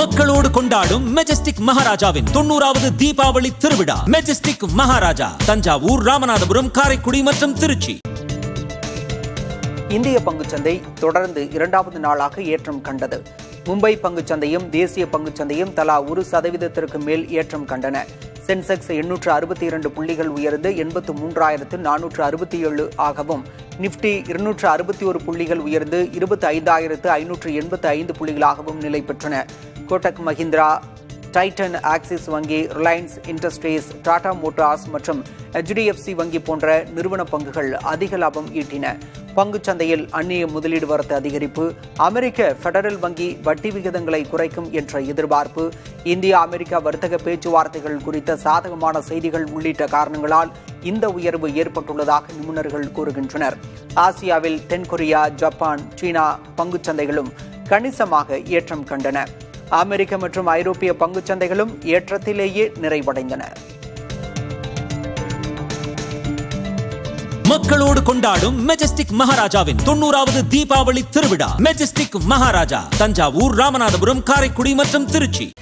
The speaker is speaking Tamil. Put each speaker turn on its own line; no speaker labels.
மக்களோடு கொண்டாடும் மெஜஸ்டிக் மகாராஜாவின் 90வது தீபாவளி திருவிழா. மெஜஸ்டிக் மகாராஜா தஞ்சாவூர், ராமநாதபுரம், காரைக்குடி மற்றும் திருச்சி.
இந்திய பங்குச்சந்தை தொடர்ந்து இரண்டாவது நாளாக ஏற்றம் கண்டது. மும்பை பங்குச்சந்தையும் தேசிய பங்குச்சந்தையும் தலா 1% மேல் ஏற்றம் கண்டன. சென்செக்ஸ் 862 புள்ளிகள் உயர்ந்து 83,467 ஆகவும், நிப்டி 261 புள்ளிகள் உயர்ந்து 25,585 புள்ளிகளாகவும் நிலை பெற்றன. கோட்டக் மஹிந்திரா, டைட்டன், ஆக்சிஸ் வங்கி, ரிலையன்ஸ் இண்டஸ்ட்ரீஸ், டாடா மோட்டார்ஸ் மற்றும் HDFC வங்கி போன்ற நிறுவன பங்குகள் அதிக லாபம் ஈட்டின. பங்குச்சந்தையில் அந்நிய முதலீடு வரத்து அதிகரிப்பு, அமெரிக்க பெடரல் வங்கி வட்டி விகிதங்களை குறைக்கும் என்ற எதிர்பார்ப்பு, இந்தியா அமெரிக்கா வர்த்தக பேச்சுவார்த்தைகள் குறித்த சாதகமான செய்திகள் உள்ளிட்ட காரணங்களால் இந்த உயர்வு ஏற்பட்டுள்ளதாக நிபுணர்கள் கூறுகின்றனர். ஆசியாவில் தென்கொரியா, ஜப்பான், சீனா பங்குச்சந்தைகளும் கணிசமாக ஏற்றம் கண்டன. அமெரிக்க மற்றும் ஐரோப்பிய பங்குச்சந்தைகளும் ஏற்றத்திலேயே நிறைவடைந்தன.
மக்களோடு கொண்டாடும் மெஜஸ்டிக் மகாராஜாவின் 90வது தீபாவளி திருவிழா. மெஜஸ்டிக் மகாராஜா தஞ்சாவூர், ராமநாதபுரம், காரைக்குடி மற்றும் திருச்சி.